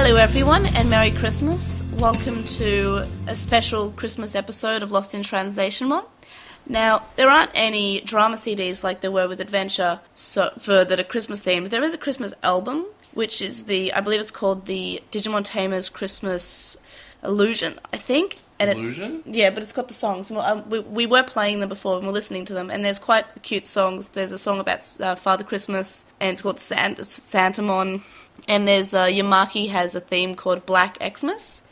Hello everyone and Merry Christmas. Welcome to a special Christmas episode of Lost in Translation Mon. Now, there aren't any drama CDs like there were with Adventure that are Christmas themed. There is a Christmas album, which is I believe it's called the Digimon Tamers Christmas Illusion, I think. And Illusion? Yeah, but it's got the songs. We were playing them before and we're listening to them, and there's quite cute songs. There's a song about Father Christmas, and it's called Santamon. And there's Yamaki has a theme called Black Xmas.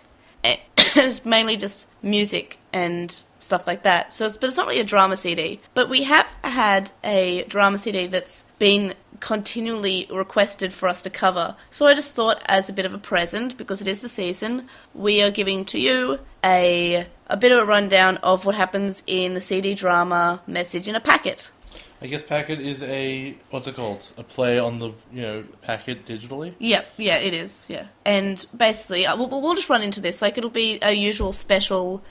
It's mainly just music and stuff like that. But it's not really a drama CD. But we have had a drama CD that's been continually requested for us to cover. So I just thought, as a bit of a present, because it is the season, we are giving to you a bit of a rundown of what happens in the CD drama Message in a Packet. I guess Packet is what's it called? A play on the, packet digitally? Yeah, it is, yeah. And basically, we'll just run into this. Like, it'll be a usual special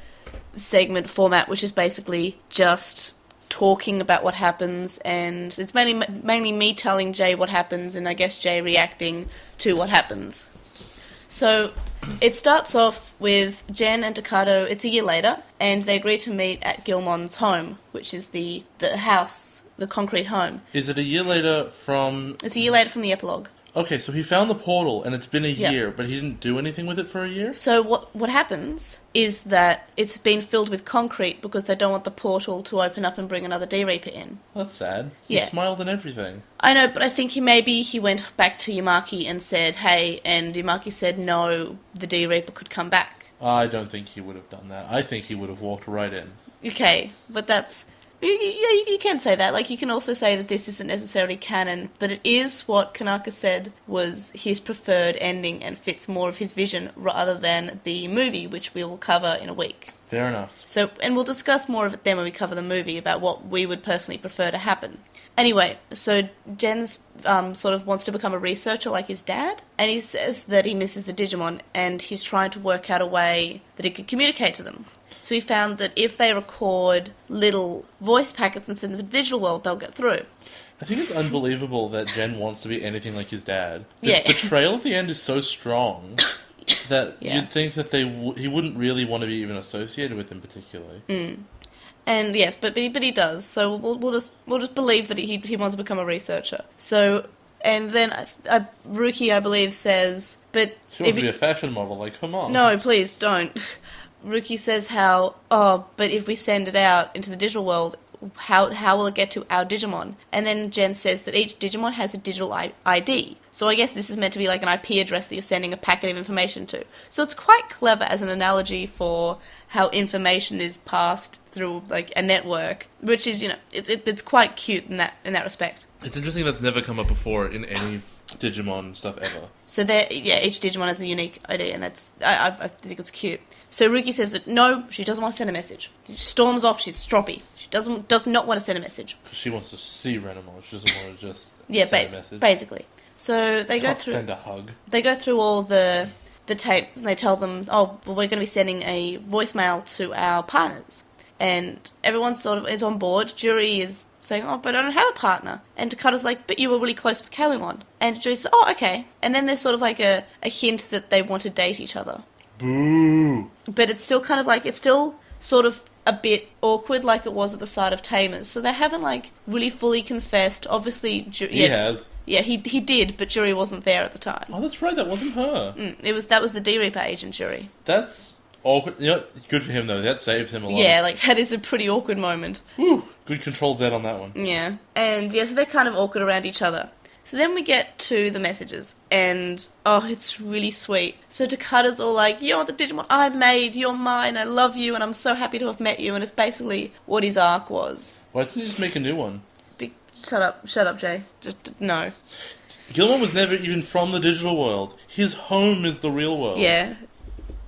segment format, which is basically just talking about what happens, and it's mainly me telling Jay what happens, and I guess Jay reacting to what happens. So, it starts off with Jen and Takato. It's a year later, and they agree to meet at Gilmon's home, which is the house, the concrete home. Is it a year later from... It's a year later from the epilogue. Okay, so he found the portal, and it's been a year, but he didn't do anything with it for a year? So what happens is that it's been filled with concrete because they don't want the portal to open up and bring another D-Reaper in. That's sad. Yeah. He smiled and everything. I know, but I think he went back to Yamaki and said, hey, and Yamaki said no, the D-Reaper could come back. I don't think he would have done that. I think he would have walked right in. Okay, but that's... You can say that. Like, you can also say that this isn't necessarily canon, but it is what Kanaka said was his preferred ending and fits more of his vision rather than the movie, which we will cover in a week. Fair enough. So, and we'll discuss more of it then when we cover the movie about what we would personally prefer to happen. Anyway, so Jen's sort of wants to become a researcher like his dad, and he says that he misses the Digimon, and he's trying to work out a way that he could communicate to them. So he found that if they record little voice packets and send them to the digital world, they'll get through. I think it's unbelievable that Jen wants to be anything like his dad. The betrayal at the end is so strong that you'd think that he wouldn't really want to be even associated with him particularly. Mm. And yes, but he does. So we'll just believe that he wants to become a researcher. So, and then Ruki, I believe, says, but she wants to be a fashion model. Like, come on. No, please don't. Ruki says but if we send it out into the digital world, how will it get to our Digimon? And then Jen says that each Digimon has a digital ID. So I guess this is meant to be like an IP address that you're sending a packet of information to. So it's quite clever as an analogy for how information is passed through like a network, which is, it's quite cute in that respect. It's interesting that's never come up before in any Digimon stuff ever. So each Digimon has a unique ID, and I think it's cute. So Ruki says that no, she doesn't want to send a message. She storms off. She's stroppy. She does not want to send a message. She wants to see Renamon. She doesn't want to just send a message. Basically. So they go through. Send a hug. They go through all the tapes, and they tell them, oh, well, we're going to be sending a voicemail to our partners. And everyone sort of is on board. Juri is saying, oh, but I don't have a partner. And Takato's like, but you were really close with Kalumon. And Juri says, oh, okay. And then there's sort of like a hint that they want to date each other. Boo! But it's still kind of like, it's still sort of a bit awkward like it was at the start of Tamers. So they haven't like really fully confessed. Obviously, he has. Yeah, he did, but Juri wasn't there at the time. Oh, that's right, that wasn't her. That was the D-Reaper agent, Juri. That's awkward. Good for him though, that saved him a lot. Yeah, like that is a pretty awkward moment. Woo! Good Control Z on that one. Yeah. And so they're kind of awkward around each other. So then we get to the messages, and it's really sweet. So Takata's all like, you're the Digimon I made, you're mine, I love you, and I'm so happy to have met you, and it's basically what his arc was. Why didn't you just make a new one? Shut up, Jay. No. Gilmon was never even from the digital world. His home is the real world. Yeah.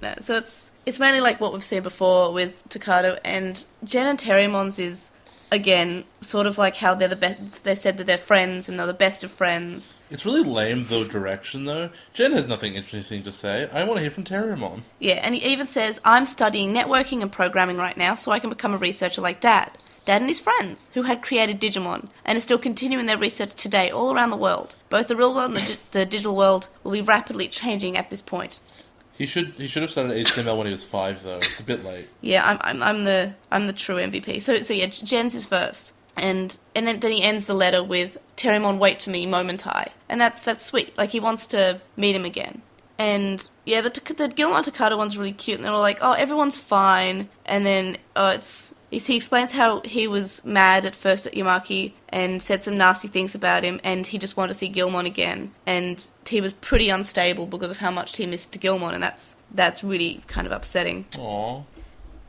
No, so it's mainly like what we've seen before with Takato, and Jen and Terrimon's is, again, sort of like how they're the best. They said that they're friends and they're the best of friends. It's really lame, though, direction, though. Jen has nothing interesting to say. I want to hear from Terriermon. Yeah, and he even says, I'm studying networking and programming right now, so I can become a researcher like Dad. Dad and his friends, who had created Digimon, and are still continuing their research today all around the world. Both the real world and the digital world will be rapidly changing at this point. He should have started HTML when he was 5, though. It's a bit late. Yeah, I'm the true MVP. So yeah, Jen's is first. And then he ends the letter with, Terriermon, wait for me, momentai. And that's sweet. Like, he wants to meet him again. And, yeah, the Gilmon Takata one's really cute. And they're all like, oh, everyone's fine. And then, he explains how he was mad at first at Yamaki and said some nasty things about him. And he just wanted to see Gilmon again. And he was pretty unstable because of how much he missed Gilmon. And that's really kind of upsetting. Aww.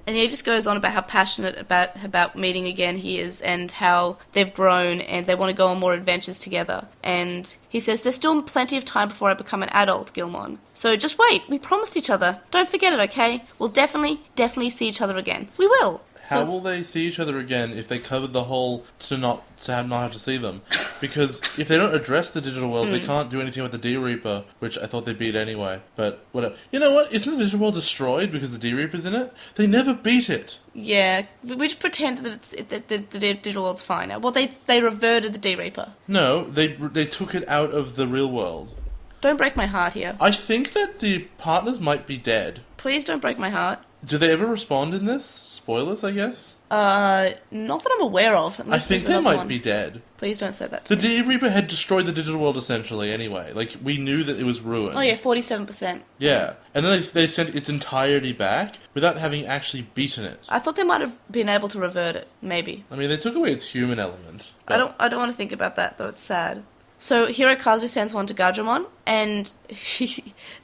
And he just goes on about how passionate about meeting again he is and how they've grown and they want to go on more adventures together. And he says, there's still plenty of time before I become an adult, Gilmon. So just wait. We promised each other. Don't forget it, okay? We'll definitely see each other again. We will. How will they see each other again if they covered the whole to not have to see them? Because if they don't address the digital world, they can't do anything with the D-Reaper, which I thought they beat anyway. But whatever. You know what? Isn't the digital world destroyed because the D-Reaper's in it? They never beat it. Yeah, we just pretend that the digital world's fine now. Well, they reverted the D-Reaper. No, they took it out of the real world. Don't break my heart here. I think that the partners might be dead. Please don't break my heart. Do they ever respond in this? Spoilers, I guess? Not that I'm aware of. I think they might be dead. Please don't say that to me. The D-Reaper had destroyed the digital world essentially anyway. Like, we knew that it was ruined. Oh yeah, 47%. Yeah. And then they sent its entirety back without having actually beaten it. I thought they might have been able to revert it, maybe. I mean, they took away its human element. I don't want to think about that, though. It's sad. So Hirokazu sends one to Gajamon, and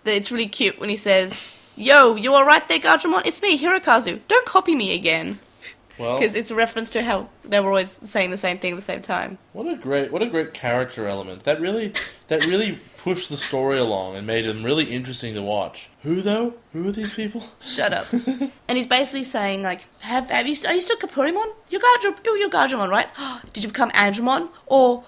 it's really cute when he says, yo, you alright there, Gajamon? It's me, Hirokazu. Don't copy me again. Well, because it's a reference to how they were always saying the same thing at the same time. What a great character element. That really pushed the story along and made them really interesting to watch. Who though? Who are these people? Shut up. And he's basically saying like, are you still Kapurimon? You're Gajamon, right? Did you become Andromon? Or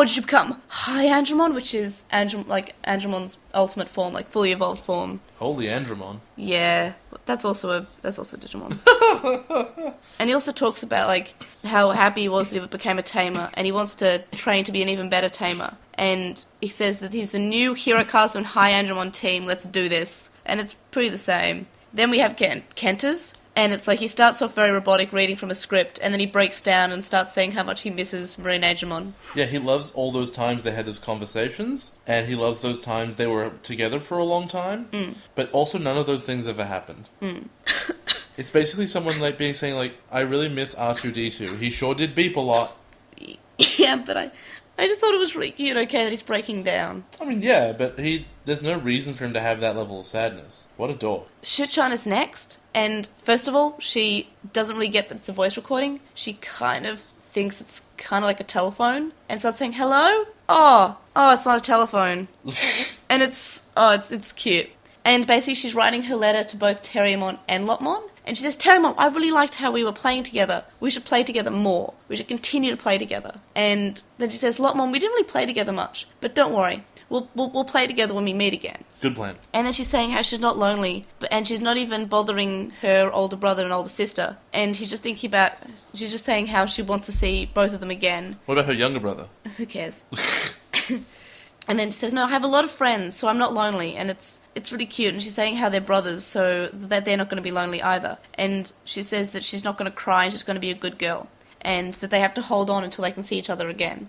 did you become High Andromon, which is Andromon's ultimate form, like fully evolved form. Holy Andromon. Yeah, that's also a Digimon. And he also talks about like how happy he was that he became a tamer, and he wants to train to be an even better tamer. And he says that he's the new Hirokazu and High Andromon team, let's do this. And it's pretty the same. Then we have Kenta's, and it's like he starts off very robotic, reading from a script, and then he breaks down and starts saying how much he misses Marine Andromon. Yeah, he loves all those times they had those conversations, and he loves those times they were together for a long time, but also none of those things ever happened. It's basically someone like saying like, I really miss R2-D2. He sure did beep a lot. Yeah, but I just thought it was really cute, okay, that he's breaking down. I mean, yeah, but there's no reason for him to have that level of sadness. What a dork. Shichan is next, and first of all, she doesn't really get that it's a voice recording. She kind of thinks it's kind of like a telephone, and starts saying, hello? Oh, it's not a telephone. And it's cute. And basically she's writing her letter to both Terriermon and Lotmon, and she says, Terriermon, I really liked how we were playing together. We should play together more. We should continue to play together. And then she says, Lotmon, we didn't really play together much, but don't worry. We'll play together when we meet again. Good plan. And then she's saying how she's not lonely, and she's not even bothering her older brother and older sister. And she's just she's just saying how she wants to see both of them again. What about her younger brother? Who cares? And then she says, no, I have a lot of friends, so I'm not lonely. And it's really cute. And she's saying how they're brothers, so that they're not going to be lonely either. And she says that she's not going to cry and she's going to be a good girl. And that they have to hold on until they can see each other again.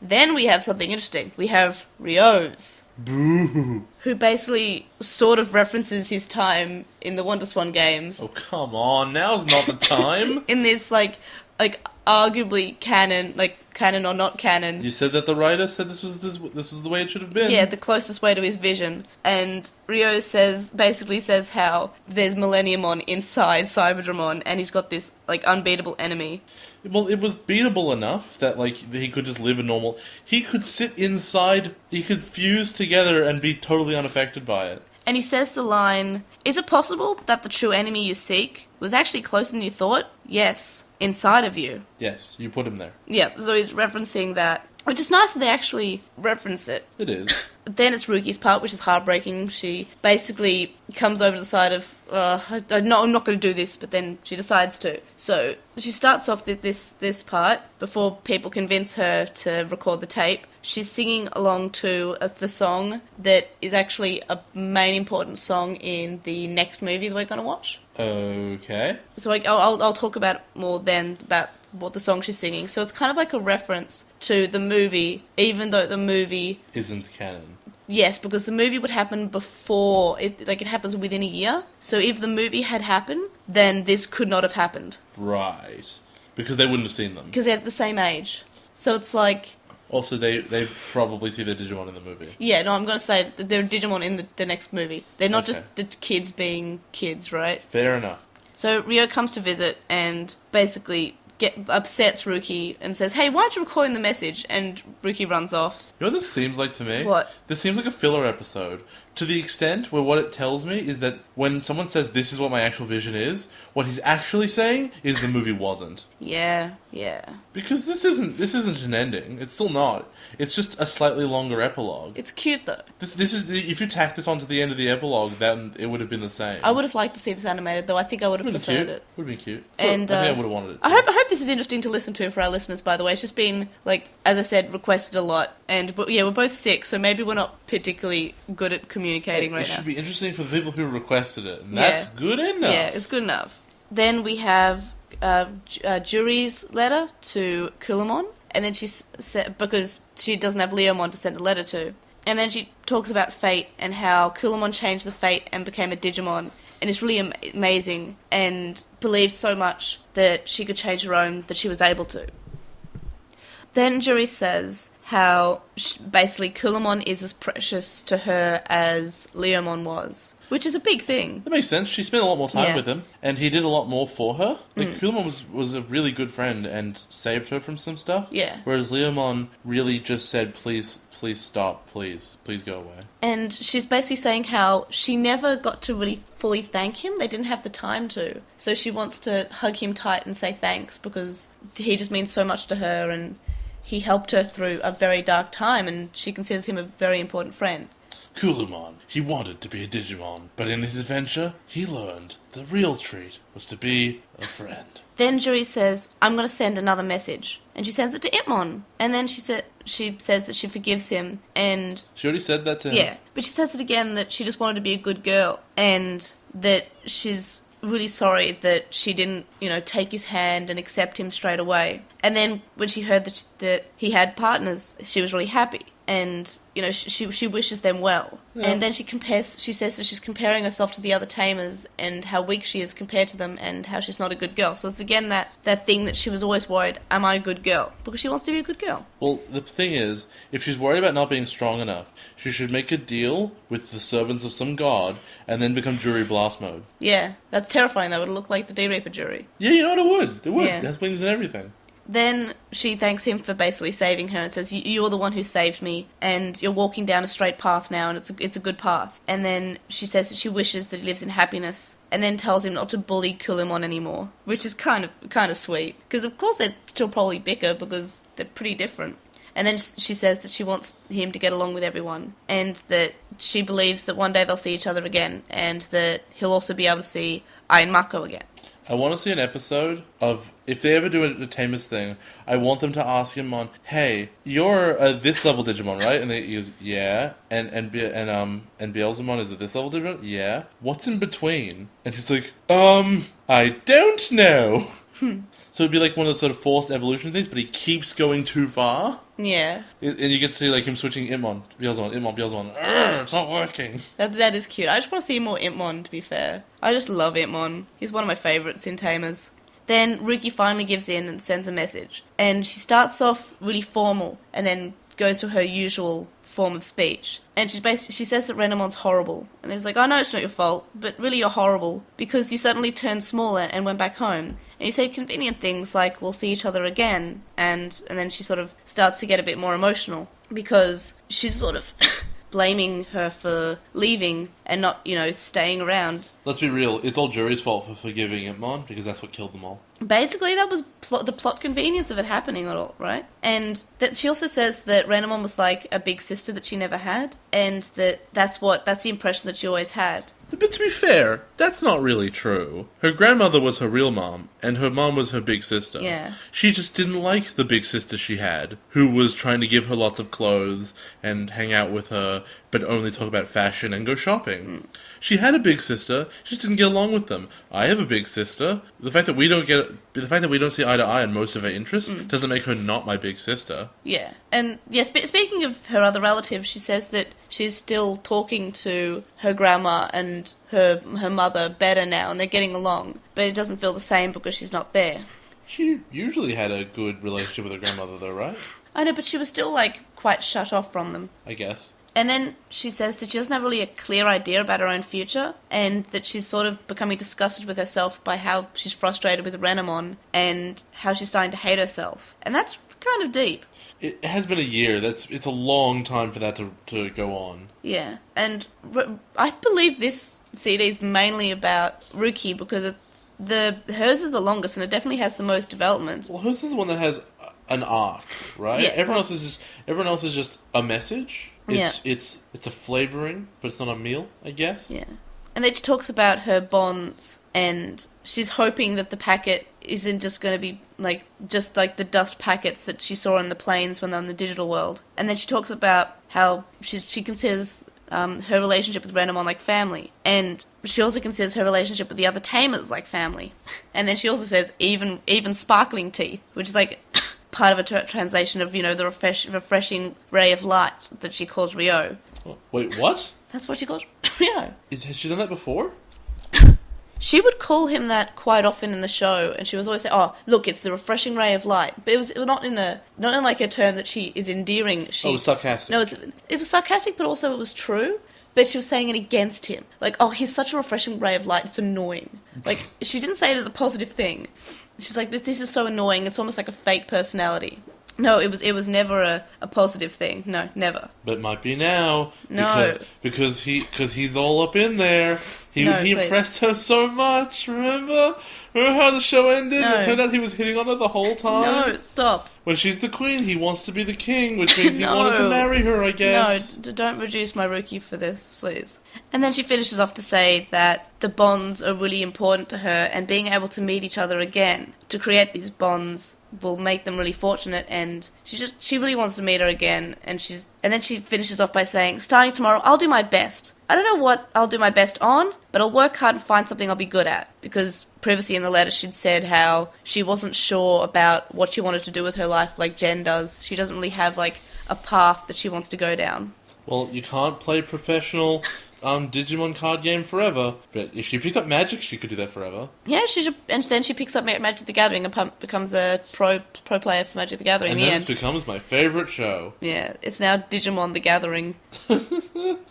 Then we have something interesting. We have Ryo's. Boo! Who basically sort of references his time in the WonderSwan games. Oh, come on. Now's not the time. In this, like arguably canon or not canon. You said that the writer said this was the way it should have been. Yeah, the closest way to his vision. And Ryo basically says how there's Millenniumon inside Cyberdramon, and he's got this like unbeatable enemy. Well, it was beatable enough that like he could just live a normal. He could sit inside. He could fuse together and be totally unaffected by it. And he says the line, is it possible that the true enemy you seek was actually closer than you thought? Yes. Inside of you. Yes, you put him there. Yeah, so he's referencing that, which is nice that they actually reference it. It is. then it's Ruki's part, which is heartbreaking. She basically comes over to the side of, I'm not going to do this, but then she decides to. So she starts off this part before people convince her to record the tape. She's singing along to the song that is actually a main important song in the next movie that we're going to watch. Okay. So I'll talk about more then about what the song she's singing. So it's kind of like a reference to the movie, even though the movie isn't canon. Yes, because the movie would happen before it happens within a year. So if the movie had happened, then this could not have happened. Right. Because they wouldn't have seen them. Because they're the same age. So it's like... Also, they probably see the Digimon in the movie. Yeah, no, I'm going to say that they're Digimon in the next movie. They're not just the kids being kids, right? Fair enough. So Ryo comes to visit and basically upsets Ruki and says, hey, why aren't you recording the message? And Ruki runs off. You know what this seems like to me? What? This seems like a filler episode. To the extent where what it tells me is that when someone says this is what my actual vision is, what he's actually saying is the movie wasn't. Yeah. Because this isn't an ending. It's still not. It's just a slightly longer epilogue. It's cute though. This is if you tack this onto the end of the epilogue, then it would have been the same. I would have liked to see this animated though. I think I would have preferred it. Would have been cute. And I think I would have wanted it. I hope this is interesting to listen to for our listeners. By the way, it's just been like, as I said, requested a lot, and we're both sick, so maybe we're not particularly good at communicating right now. It should be interesting for the people who requested it, and that's good enough. Yeah, it's good enough. Then we have Juri's letter to Kulamon, and then she said, because she doesn't have Leomon to send a letter to, and then she talks about fate and how Kulamon changed the fate and became a Digimon, and it's really amazing, and believed so much that she could change her own that she was able to. Then Juri says how basically Kulamon is as precious to her as Leomon was, which is a big thing. That makes sense. She spent a lot more time with him, and he did a lot more for her. Like, Kulamon was a really good friend and saved her from some stuff. Yeah. Whereas Leomon really just said, please stop, please go away. And she's basically saying how she never got to really fully thank him. They didn't have the time to. So she wants to hug him tight and say thanks because he just means so much to her and he helped her through a very dark time and she considers him a very important friend. Kulamon, he wanted to be a Digimon, but in his adventure, he learned the real treat was to be a friend. Then Juri says, I'm going to send another message. And she sends it to Itmon. And then she says that she forgives him and... She already said that to him? Yeah, but she says it again that she just wanted to be a good girl and that she's really sorry that she didn't, take his hand and accept him straight away. And then when she heard that he had partners, she was really happy. And, she wishes them well. Yeah. And then she says that she's comparing herself to the other Tamers and how weak she is compared to them and how she's not a good girl. So it's again that thing that she was always worried, am I a good girl? Because she wants to be a good girl. Well, the thing is, if she's worried about not being strong enough, she should make a deal with the servants of some god and then become Juri Blast Mode. Yeah, that's terrifying though. It'll look like the D-Reaper Juri. Yeah, it would. It would. Yeah. It has wings and everything. Then she thanks him for basically saving her and says, you're the one who saved me and you're walking down a straight path now and it's a good path. And then she says that she wishes that he lives in happiness and then tells him not to bully Kulamon anymore, which is kind of sweet. Because of course they'll still probably bicker because they're pretty different. And then she says that she wants him to get along with everyone and that she believes that one day they'll see each other again and that he'll also be able to see Iron Mako again. I want to see an episode of, if they ever do a Tamers thing, I want them to ask him on, hey, you're this level Digimon, right? And he goes, yeah. And Beelzemon is at this level Digimon? Yeah. What's in between? And he's like, I don't know. So it'd be like one of those sort of forced evolution things, but he keeps going too far. Yeah. And you get to see like him switching Beelzemon. It's not working. That is cute. I just want to see more Itmon, to be fair. I just love Itmon. He's one of my favourites in Tamers. Then Ruki finally gives in and sends a message. And she starts off really formal and then goes to her usual form of speech. And she says that Renamon's horrible. And he's like, I know it's not your fault, but really you're horrible because you suddenly turned smaller and went back home. And you say convenient things like, we'll see each other again. And then she sort of starts to get a bit more emotional because she's sort of blaming her for leaving and not, staying around. Let's be real, it's all Jury's fault for forgiving Itmon, because that's what killed them all. Basically, that was the plot convenience of it happening at all, right? And that she also says that Renamon was like a big sister that she never had, and that's the impression that she always had. But to be fair, that's not really true. Her grandmother was her real mom, and her mom was her big sister. Yeah. She just didn't like the big sister she had, who was trying to give her lots of clothes and hang out with her, but only talk about fashion and go shopping. She had a big sister, she just didn't get along with them. I have a big sister. The fact that we don't see eye to eye on most of her interests doesn't make her not my big sister. Yeah. And speaking of her other relatives, she says that she's still talking to her grandma and her mother better now, and they're getting along. But it doesn't feel the same because she's not there. She usually had a good relationship with her grandmother, though, right? I know, but she was still, quite shut off from them. I guess. And then she says that she doesn't have really a clear idea about her own future, and that she's sort of becoming disgusted with herself by how she's frustrated with Renamon, and how she's starting to hate herself. And that's kind of deep. It has been a year. It's a long time for that to go on. Yeah, and I believe this CD is mainly about Ruki, because hers is the longest, and it definitely has the most development. Well, hers is the one that has an arc, right? Yeah. Everyone else is just a message. It's a flavoring, but it's not a meal, I guess. Yeah. And then she talks about her bonds, and she's hoping that the packet isn't just going to be just like the dust packets that she saw on the planes when they're in the digital world. And then she talks about how she considers her relationship with Renamon like family, and she also considers her relationship with the other Tamers like family. And then she also says even sparkling teeth, which is like part of a translation of, the refreshing ray of light that she calls Rio. Wait, what? That's what she calls Rio. Has she done that before? She would call him that quite often in the show, and she was always saying, "Oh, look, it's the refreshing ray of light." But it was not in like a term that she is endearing. It was sarcastic. No, it was sarcastic, but also it was true. But she was saying it against him, like, "Oh, he's such a refreshing ray of light. It's annoying." Like, she didn't say it as a positive thing. She's like, "This is so annoying. It's almost like a fake personality." No, it was never a positive thing. No, never. But might be now. No. Because he's all up in there. He impressed her so much, remember? Remember how the show ended? No. It turned out he was hitting on her the whole time? No, stop. When she's the queen, he wants to be the king, which means he No. wanted to marry her, I guess. No, don't reduce my Ruki for this, please. And then she finishes off to say that the bonds are really important to her, and being able to meet each other again to create these bonds will make them really fortunate, and she really wants to meet her again, and then she finishes off by saying, "Starting tomorrow, I'll do my best. I don't know what I'll do my best on, but I'll work hard and find something I'll be good at." Because previously in the letter she'd said how she wasn't sure about what she wanted to do with her life like Jen does. She doesn't really have a path that she wants to go down. Well, you can't play professional Digimon card game forever, but if she picked up Magic, she could do that forever. Yeah, she should, and then she picks up Magic the Gathering and becomes a pro player for Magic the Gathering in the end. And then it becomes my favourite show. Yeah, it's now Digimon the Gathering.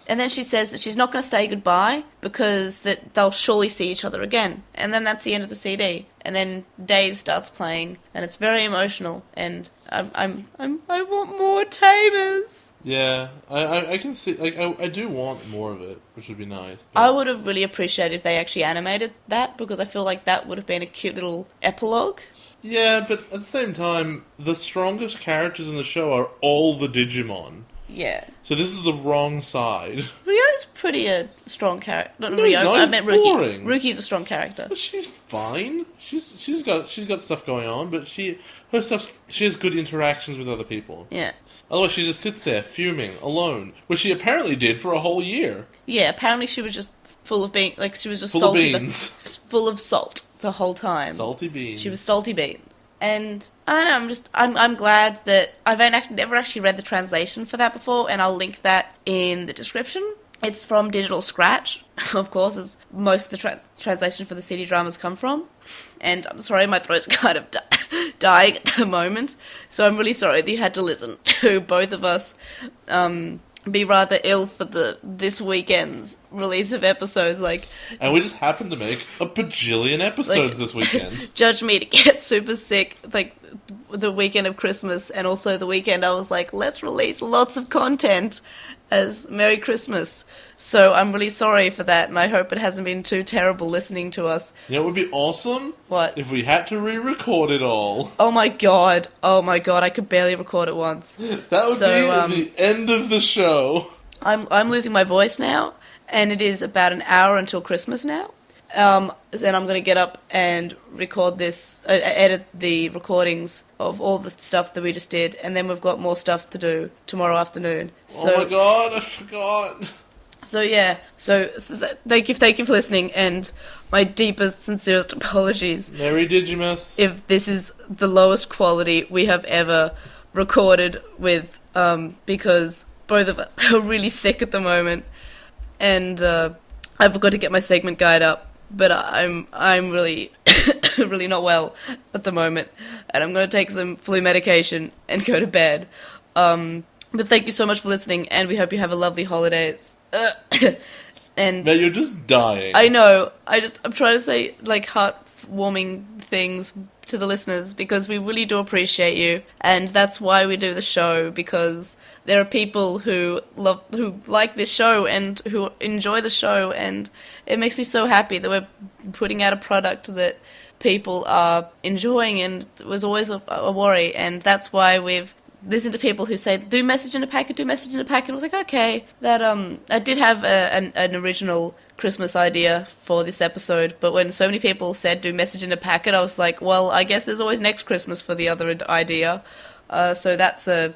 And then she says that she's not going to say goodbye because that they'll surely see each other again. And then that's the end of the CD. And then Days starts playing, and it's very emotional. And I want more Tamers. Yeah, I can see. I do want more of it, which would be nice. I would have really appreciated if they actually animated that, because I feel like that would have been a cute little epilogue. Yeah, but at the same time, the strongest characters in the show are all the Digimon. Yeah. So this is the wrong side. Ryo's pretty a strong character. Not No, Ryo. he's not. I He's meant boring. Ruki. Ruki's a strong character. But she's fine. She's got stuff going on, but she has good interactions with other people. Yeah. Otherwise, she just sits there fuming alone, which she apparently did for a whole year. Yeah. Apparently, she was just full of she was just Full salty. of beans. Full of salt the whole time. Salty beans. She was salty beans. And I don't know, I'm glad that I've never actually read the translation for that before, and I'll link that in the description. It's from Digital Scratch, of course, as most of the translation for the CD dramas come from. And I'm sorry, my throat's kind of dying at the moment, so I'm really sorry that you had to listen to both of us be rather ill for this weekend's release of episodes. And we just happened to make a bajillion episodes this weekend. Judge me to get super sick, the weekend of Christmas, and also the weekend I was like, let's release lots of content, as Merry Christmas. So I'm really sorry for that, and I hope it hasn't been too terrible listening to us. You know, it would be awesome. What? If we had to re-record it all. Oh my god, I could barely record it once. That would be the end of the show. I'm losing my voice now, and it is about an hour until Christmas now. And I'm going to get up and record this, edit the recordings of all the stuff that we just did, and then we've got more stuff to do tomorrow afternoon. So, oh my god, I forgot. So yeah, thank you for listening, and my deepest, sincerest apologies. Merry Digimus. If this is the lowest quality we have ever recorded with, because both of us are really sick at the moment, and I forgot to get my segment guide up. But I'm really, really not well at the moment, and I'm going to take some flu medication and go to bed. But thank you so much for listening, and we hope you have a lovely holidays. And now you're just dying. I know. I'm trying to say like heartwarming things to the listeners because we really do appreciate you, and that's why we do the show, because there are people who like this show and who enjoy the show, and it makes me so happy that we're putting out a product that people are enjoying, and it was always a worry, and that's why we've listened to people who say, do message in a packet, I was like, okay. That I did have an original Christmas idea for this episode, but when so many people said do message in a packet, I was like, well, I guess there's always next Christmas for the other idea. So that's a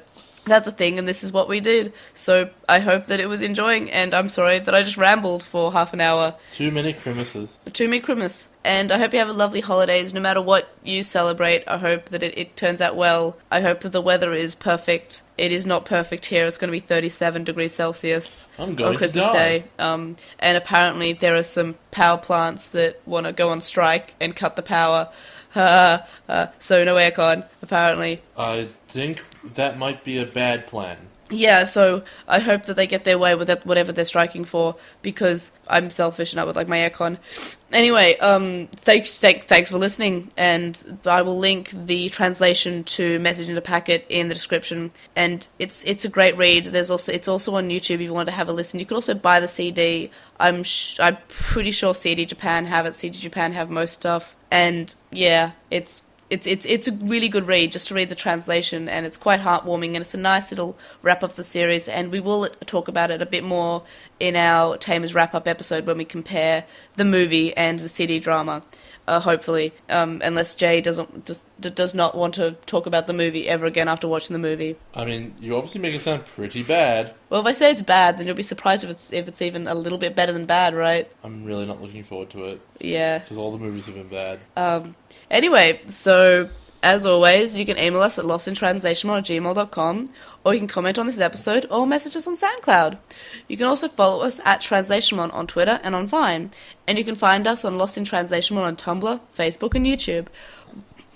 thing, and this is what we did. So I hope that it was enjoying, and I'm sorry that I just rambled for half an hour. Too many Christmases. Too many Christmas. And I hope you have a lovely holidays, no matter what you celebrate. I hope that it turns out well. I hope that the weather is perfect. It is not perfect here. It's going to be 37 degrees Celsius on Christmas Day. And apparently there are some power plants that want to go on strike and cut the power. So no aircon, apparently. I think that might be a bad plan. Yeah, so I hope that they get their way with whatever they're striking for, because I'm selfish and I would like my aircon. Anyway, thanks for listening, and I will link the translation to Message in a Packet in the description, and it's a great read. It's also on YouTube if you want to have a listen. You can also buy the CD. I'm pretty sure CD Japan have it. CD Japan have most stuff, and yeah, it's a really good read just to read the translation, and it's quite heartwarming, and it's a nice little wrap up of the series, and we will talk about it a bit more in our Tamers wrap up episode when we compare the movie and the CD drama, hopefully, unless Jay does not want to talk about the movie ever again after watching the movie. I mean, you obviously make it sound pretty bad. Well, if I say it's bad, then you'll be surprised if it's even a little bit better than bad, right? I'm really not looking forward to it. Yeah. Because all the movies have been bad. Anyway, so as always, you can email us at lostintranslation@gmail.com, or you can comment on this episode or message us on SoundCloud. You can also follow us at Translationmon on Twitter and on Vine, and you can find us on Lost in Translationmon on Tumblr, Facebook, and YouTube.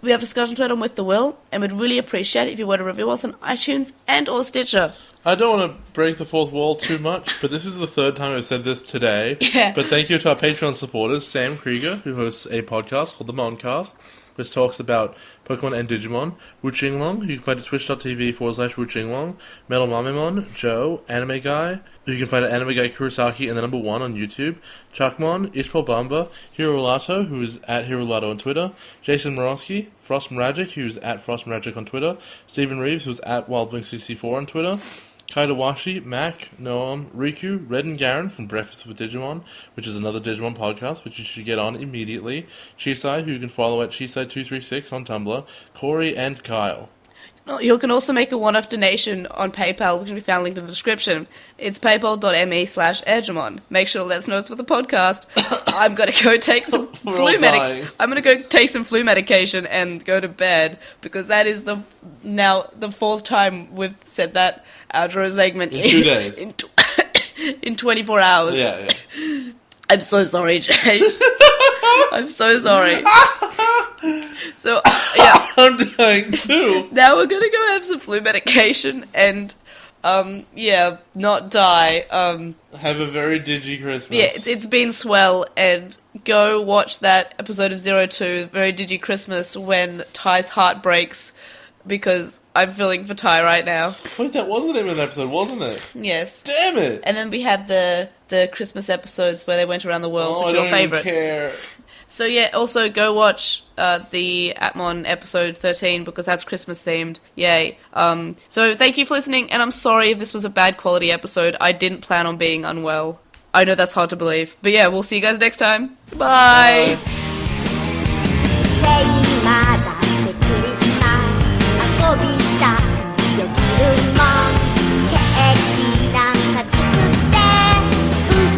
We have discussion thread on With the Will, and we'd really appreciate it if you were to review us on iTunes and or Stitcher. I don't want to break the fourth wall too much, but this is the third time I've said this today. Yeah. But thank you to our Patreon supporters, Sam Krieger, who hosts a podcast called The Moncast, which talks about Pokemon and Digimon, Wu Jinglong, who you can find at twitch.tv/Wu Jinglong, Metal Mamemon, Joe, Anime Guy, who you can find at Anime Guy Kurosaki and the number 1 on YouTube, Chuckmon, Ishpal Bamba, Hirolato, who is at Hirolato on Twitter, Jason Morosky, Frost Mragic, who is at Frost Mragic on Twitter, Stephen Reeves, who is at WildBlink64 on Twitter, Kaidawashi, Mac, Noam, Riku, Red and Garen from Breakfast with Digimon, which is another Digimon podcast, which you should get on immediately, Chisai, who you can follow at Chisai236 on Tumblr, Corey, and Kyle. You can also make a one-off donation on PayPal, which can be found linked in the description. It's paypal.me/Edgemon. Make sure to let us know it's for the podcast. I'm going to go take some I'm going to go take some flu medication and go to bed, because that is the fourth time we've said that outro segment in 2 days. In 24 hours. Yeah. I'm so sorry, Jay. I'm so sorry. So, yeah. I'm dying too. Now we're gonna go have some flu medication and, not die. Have a very digi Christmas. Yeah, it's been swell, and go watch that episode of 02, Very Digi Christmas, when Ty's heart breaks because I'm feeling for Ty right now. Wait, that was the name of the episode, wasn't it? Yes. Damn it! And then we had the Christmas episodes where they went around the world, which I are your don't even favourite. care. So yeah, also go watch the Atmon episode 13 because that's Christmas themed. Yay. So thank you for listening, and I'm sorry if this was a bad quality episode. I didn't plan on being unwell. I know that's hard to believe. But yeah, we'll see you guys next time. Bye! Bye. まだってクリスマス遊びたいよ気分もケーキなんか作って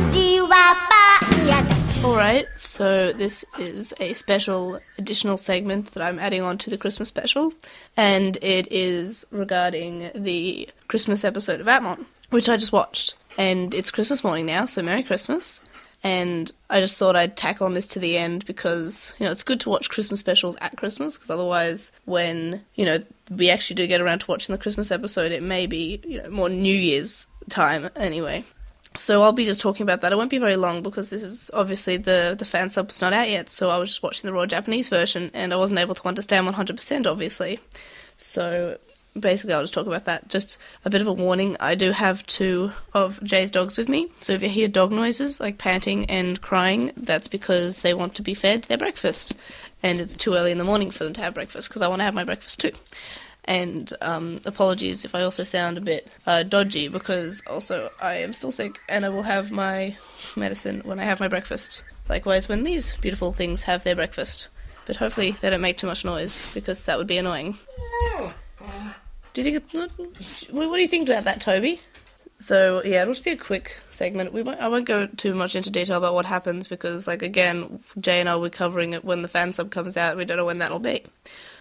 うちはパン屋だし Alright, so this is a special additional segment that I'm adding on to the Christmas special, and it is regarding the Christmas episode of Atmon, which I just watched. And it's Christmas morning now, so Merry Christmas. And I just thought I'd tack on this to the end because, it's good to watch Christmas specials at Christmas, because otherwise when, we actually do get around to watching the Christmas episode, it may be, more New Year's time anyway. So I'll be just talking about that. It won't be very long because this is obviously the fan sub was not out yet, so I was just watching the raw Japanese version and I wasn't able to understand 100% obviously. So basically I'll just talk about that. Just a bit of a warning, I do have 2 of Jay's dogs with me, so if you hear dog noises like panting and crying, that's because they want to be fed their breakfast, and it's too early in the morning for them to have breakfast because I want to have my breakfast too. And apologies if I also sound a bit dodgy because also I am still sick and I will have my medicine when I have my breakfast, likewise when these beautiful things have their breakfast, but hopefully they don't make too much noise because that would be annoying. Do you think it's not? What do you think about that, Toby? So yeah, it'll just be a quick segment. I won't go too much into detail about what happens because, again, Jay and I will be covering it when the fan sub comes out. We don't know when that'll be.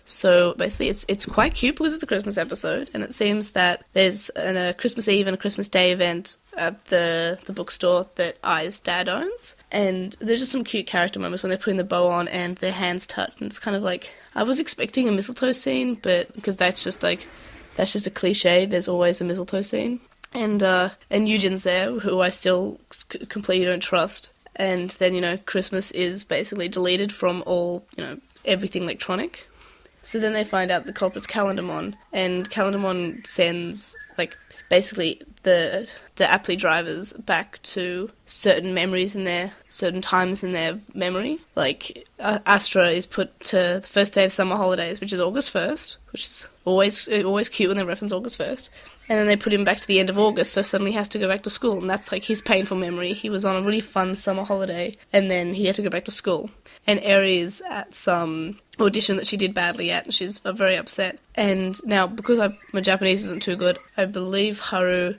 So basically, it's quite cute because it's a Christmas episode, and it seems that there's a Christmas Eve and a Christmas Day event at the bookstore that I's dad owns, and there's just some cute character moments when they're putting the bow on and their hands touch, and it's kind of like I was expecting a mistletoe scene, but because that's just a cliche. There's always a mistletoe scene. And Eugen's there, who I still completely don't trust. And then, Christmas is basically deleted from all, everything electronic. So then they find out the culprit's Calendarmon, and Calendarmon sends, basically the Apply drivers back to certain memories in certain times in their memory. Astra is put to the first day of summer holidays, which is August 1st, which is always cute when they reference August 1st. And then they put him back to the end of August, so suddenly he has to go back to school, and that's his painful memory. He was on a really fun summer holiday, and then he had to go back to school. And Aries at some audition that she did badly at, and she's very upset. And now, because my Japanese isn't too good, I believe Haru,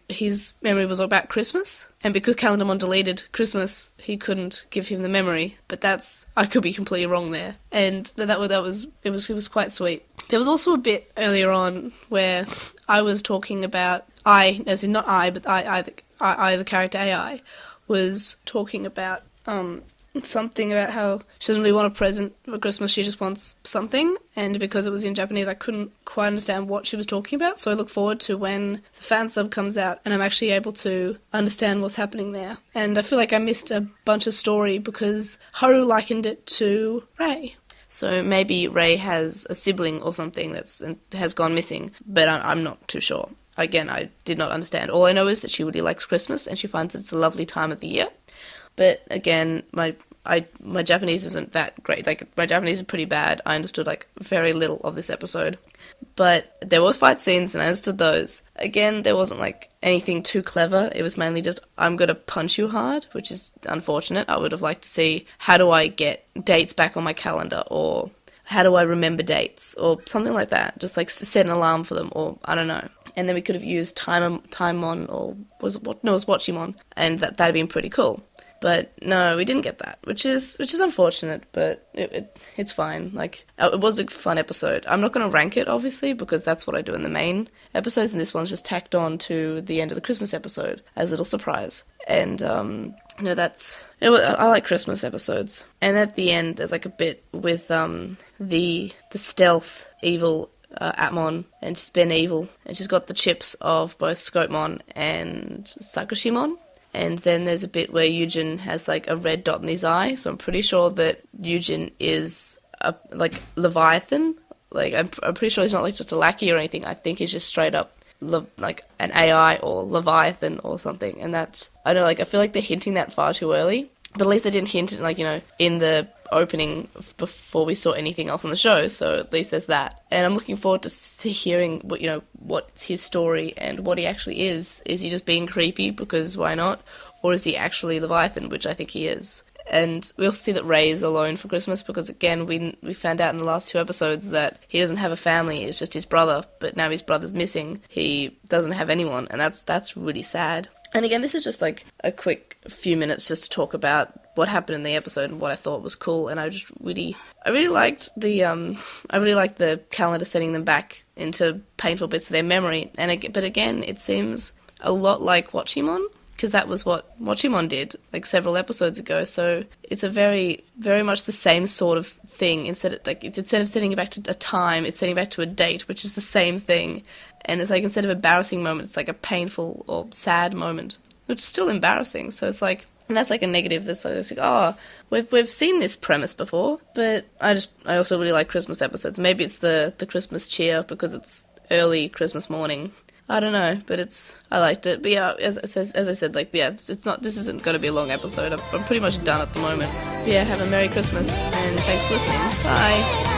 his memory was about Christmas, and because Calendarmon deleted Christmas, he couldn't give him the memory. But I could be completely wrong there. And it was quite sweet. There was also a bit earlier on where I was talking about as in not I, but I the character AI, was talking about something about how she doesn't really want a present for Christmas, she just wants something, and because it was in Japanese I couldn't quite understand what she was talking about, so I look forward to when the fan sub comes out and I'm actually able to understand what's happening there. And I feel like I missed a bunch of story because Haru likened it to Rei. So maybe Rei has a sibling or something that has gone missing, but I'm not too sure. Again, I did not understand. All I know is that she really likes Christmas and she finds it's a lovely time of the year. But again, my Japanese isn't that great. My Japanese is pretty bad. I understood very little of this episode. But there was fight scenes and I understood those. Again, there wasn't anything too clever. It was mainly just, I'm gonna punch you hard, which is unfortunate. I would have liked to see, how do I get dates back on my calendar, or how do I remember dates, or something like that. Just set an alarm for them, or I don't know. And then we could have used Timemon, or was it Watchimon, and that'd have been pretty cool. But no, we didn't get that, which is unfortunate, but it's fine. It was a fun episode. I'm not going to rank it, obviously, because that's what I do in the main episodes, and this one's just tacked on to the end of the Christmas episode as a little surprise. And, I like Christmas episodes. And at the end, there's a bit with the stealth evil Atmon, and she's been evil, and she's got the chips of both Scopemon and Sakushimon. And then there's a bit where Eugen has a red dot in his eye, so I'm pretty sure that Eugen is Leviathan, Like, I'm pretty sure he's not like just a lackey or anything. I think he's just straight up like an AI or Leviathan or something. And that's, I don't know, like I feel like they're hinting that far too early. But at least they didn't hint, like, you know, in the opening before we saw anything else on the show. So at least there's that. And I'm looking forward to hearing what, you know, what's his story and what he actually is. Is he just being creepy because why not? Or is he actually Leviathan, which I think he is. And we also see that Ray is alone for Christmas because, again, we found out in the last 2 episodes that he doesn't have a family. It's just his brother. But now his brother's missing. He doesn't have anyone. And that's really sad. And again, this is just like a quick few minutes just to talk about what happened in the episode and what I thought was cool. And I really liked the calendar sending them back into painful bits of their memory. But again, it seems a lot like Watchimon, because that was what Watchimon did like several episodes ago. So it's a very, very much the same sort of thing. Instead of sending it back to a time, it's sending it back to a date, which is the same thing. And it's like, instead of embarrassing moment, it's like a painful or sad moment, which is still embarrassing. So it's like, and that's like a negative. That's like, oh, we've seen this premise before. But I also really like Christmas episodes. Maybe it's the Christmas cheer because it's early Christmas morning. I don't know, but I liked it. But yeah, as I said, like, yeah, this isn't going to be a long episode. I'm pretty much done at the moment. But yeah, have a Merry Christmas and thanks for listening. Bye.